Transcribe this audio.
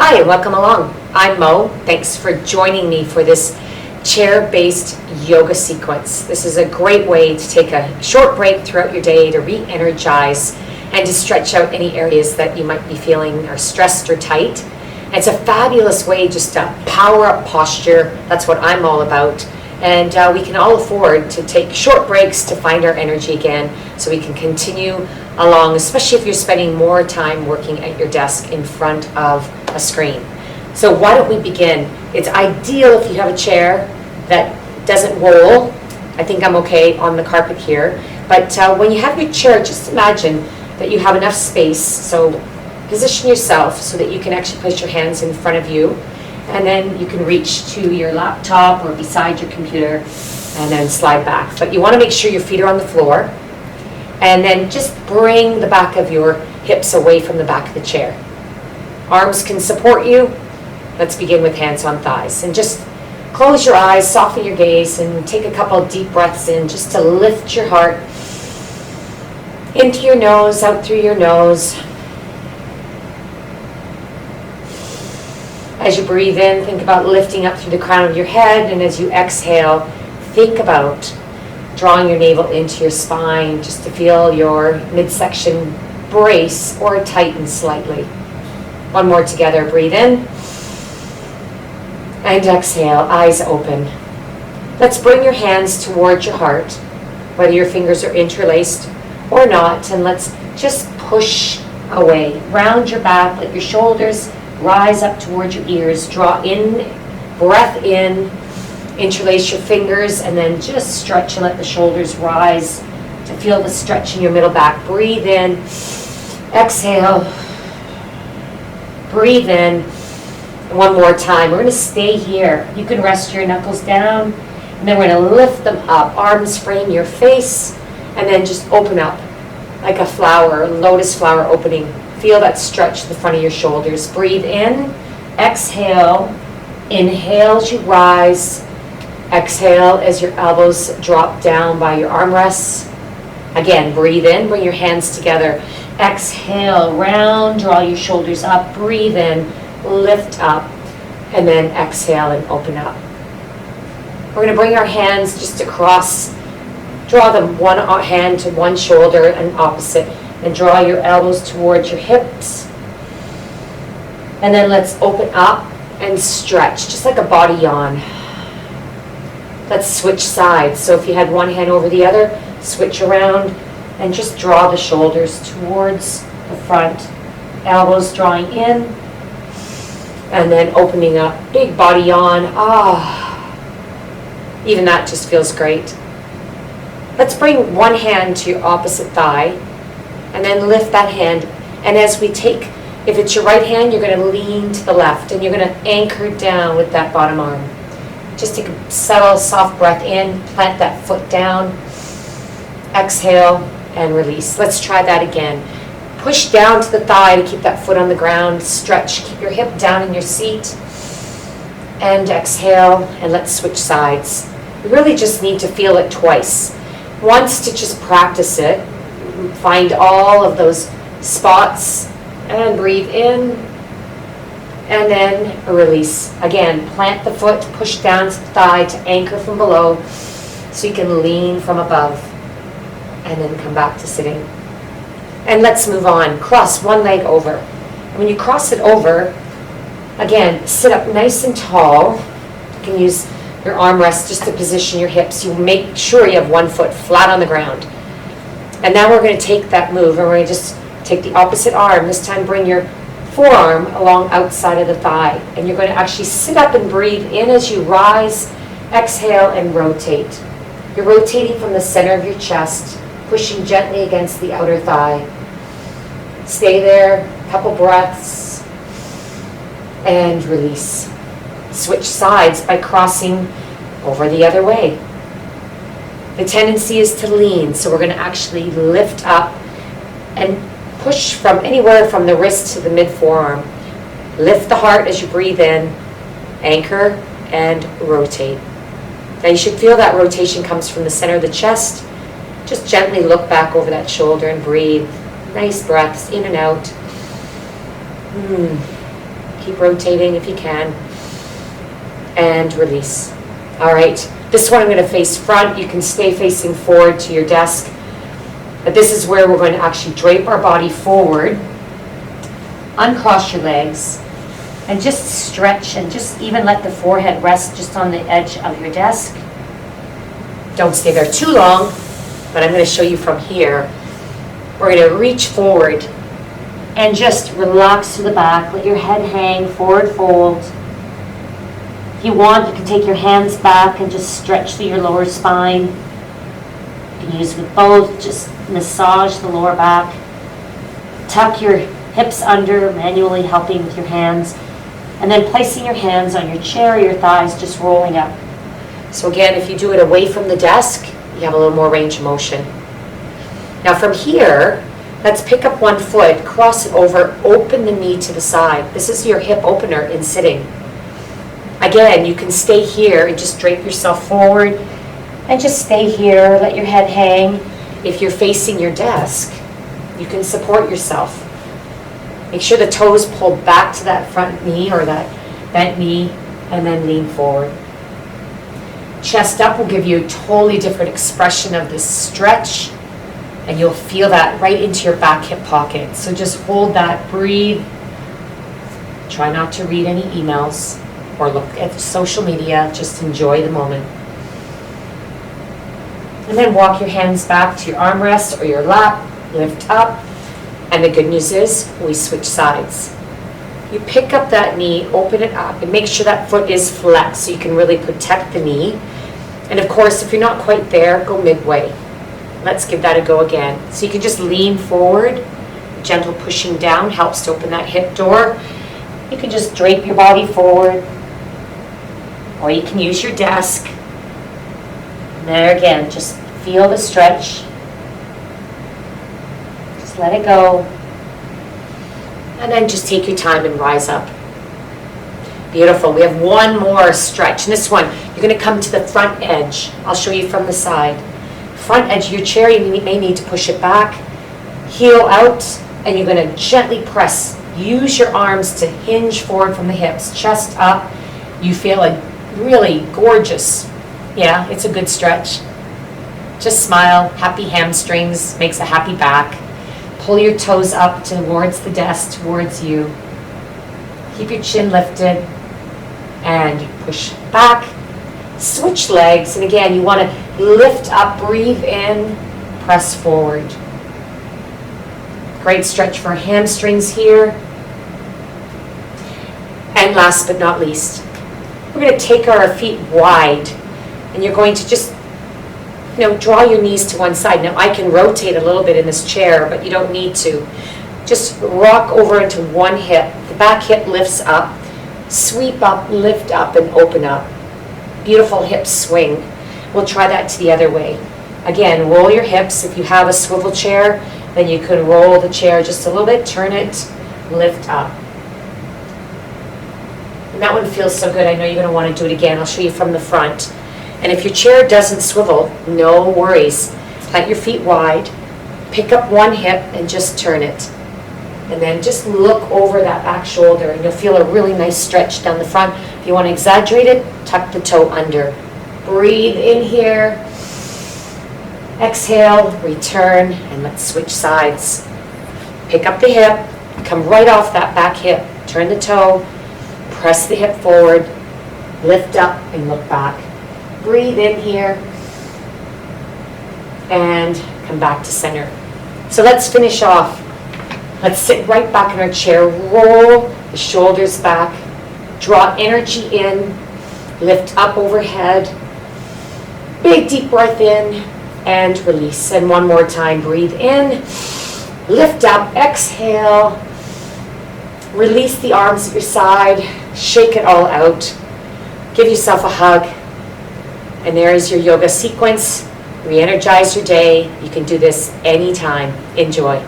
Hi, and welcome along. I'm Mo. Thanks for joining me for this chair-based yoga sequence. This is a great way to take a short break throughout your day to re-energize and to stretch out any areas that you might be feeling are stressed or tight. And it's a fabulous way just to power up posture. That's what I'm all about. And we can all afford to take short breaks to find our energy again so we can continue along, especially if you're spending more time working at your desk in front of a screen. So why don't we begin? It's ideal if you have a chair that doesn't roll. I think I'm okay on the carpet here. But when you have your chair, just imagine that you have enough space. So position yourself so that you can actually place your hands in front of you. And then you can reach to your laptop or beside your computer and then slide back. But you want to make sure your feet are on the floor. And then just bring the back of your hips away from the back of the chair. Arms can support you. Let's begin with hands on thighs. And just close your eyes, soften your gaze, and take a couple of deep breaths in just to lift your heart into your nose, out through your nose. As you breathe in, think about lifting up through the crown of your head, and as you exhale, think about drawing your navel into your spine just to feel your midsection brace or tighten slightly. One more together, breathe in, and exhale, eyes open. Let's bring your hands towards your heart, whether your fingers are interlaced or not, and let's just push away. Round your back, let your shoulders rise up towards your ears. Draw in, breath in, interlace your fingers, and then just stretch and let the shoulders rise to feel the stretch in your middle back. Breathe in, exhale, breathe in. One more time. We're going to stay here. You can rest your knuckles down, and then we're going to lift them up. Arms frame your face, and then just open up like a flower, a lotus flower opening. Feel that stretch in the front of your shoulders. Breathe in, exhale, inhale as you rise, exhale as your elbows drop down by your armrests. Again, breathe in, bring your hands together. Exhale, round, draw your shoulders up. Breathe in, lift up, and then exhale and open up. We're going to bring our hands just across, draw them one hand to one shoulder and opposite. And draw your elbows towards your hips. And then let's open up and stretch, just like a body yawn. Let's switch sides. So if you had one hand over the other, switch around and just draw the shoulders towards the front. Elbows drawing in. And then opening up, big body yawn. Even that just feels great. Let's bring one hand to your opposite thigh. And then lift that hand. And as we take, if it's your right hand, you're going to lean to the left. And you're going to anchor down with that bottom arm. Just take a subtle, soft breath in. Plant that foot down. Exhale and release. Let's try that again. Push down to the thigh to keep that foot on the ground. Stretch. Keep your hip down in your seat. And exhale. And let's switch sides. You really just need to feel it twice. Once to just practice it. Find all of those spots and breathe in and then release. Again, plant the foot, push down to the thigh to anchor from below so you can lean from above and then come back to sitting. And let's move on. Cross one leg over. And when you cross it over, again, sit up nice and tall. You can use your armrest just to position your hips. You make sure you have one foot flat on the ground. And now we're going to take that move and we're going to just take the opposite arm. This time bring your forearm along outside of the thigh. And you're going to actually sit up and breathe in as you rise, exhale, and rotate. You're rotating from the center of your chest, pushing gently against the outer thigh. Stay there, a couple breaths, and release. Switch sides by crossing over the other way. The tendency is to lean, so we're going to actually lift up and push from anywhere from the wrist to the mid-forearm. Lift the heart as you breathe in, anchor, and rotate. Now you should feel that rotation comes from the center of the chest. Just gently look back over that shoulder and breathe. Nice breaths in and out. Keep rotating if you can. And release. All right. This one I'm going to face front. You can stay facing forward to your desk. But this is where we're going to actually drape our body forward. Uncross your legs. And just stretch and just even let the forehead rest just on the edge of your desk. Don't stay there too long, but I'm going to show you from here. We're going to reach forward and just relax to the back. Let your head hang, forward fold. If you want, you can take your hands back and just stretch through your lower spine. You can use with both, just massage the lower back. Tuck your hips under, manually helping with your hands. And then placing your hands on your chair or your thighs, just rolling up. So again, if you do it away from the desk, you have a little more range of motion. Now from here, let's pick up one foot, cross it over, open the knee to the side. This is your hip opener in sitting. Again, you can stay here and just drape yourself forward and just stay here, let your head hang. If you're facing your desk, you can support yourself. Make sure the toes pull back to that front knee or that bent knee, and then lean forward. Chest up will give you a totally different expression of this stretch, and you'll feel that right into your back hip pocket. So just hold that, breathe. Try not to read any emails or look at social media, just enjoy the moment. And then walk your hands back to your armrest or your lap, lift up. And the good news is, we switch sides. You pick up that knee, open it up, and make sure that foot is flexed so you can really protect the knee. And of course, if you're not quite there, go midway. Let's give that a go again. So you can just lean forward. Gentle pushing down helps to open that hip door. You can just drape your body forward, or you can use your desk. And there again, just feel the stretch. Let it go. And then just take your time and rise up. Beautiful. We have one more stretch. And this one, you're going to come to the front edge. I'll show you from the side. Front edge of your chair, you may need to push it back. Heel out, and you're going to gently press. Use your arms to hinge forward from the hips. Chest up. You feel a really gorgeous, yeah, it's a good stretch. Just smile. Happy hamstrings makes a happy back. Pull your toes up towards the desk, towards you. Keep your chin lifted and push back. Switch legs, and again, you want to lift up, breathe in, press forward. Great stretch for hamstrings here. And last but not least, we're going to take our feet wide, and you're going to just draw your knees to one side. Now, I can rotate a little bit in this chair, but you don't need to. Just rock over into one hip. The back hip lifts up. Sweep up, lift up, and open up. Beautiful hip swing. We'll try that to the other way. Again, roll your hips. If you have a swivel chair, then you could roll the chair just a little bit, turn it, lift up. And that one feels so good. I know you're going to want to do it again. I'll show you from the front. And if your chair doesn't swivel, no worries. Plant your feet wide, pick up one hip and just turn it. And then just look over that back shoulder and you'll feel a really nice stretch down the front. If you want to exaggerate it, tuck the toe under. Breathe in here. Exhale, return, and let's switch sides. Pick up the hip, come right off that back hip. Turn the toe, press the hip forward, lift up and look back. Breathe in here and come back to center. So let's finish off. Let's sit right back in our chair. Roll the shoulders back. Draw energy in. Lift up overhead. Big deep breath in and release. And one more time. Breathe in. Lift up. Exhale. Release the arms at your side. Shake it all out. Give yourself a hug. And there is your yoga sequence. Re-energize your day. You can do this anytime. Enjoy.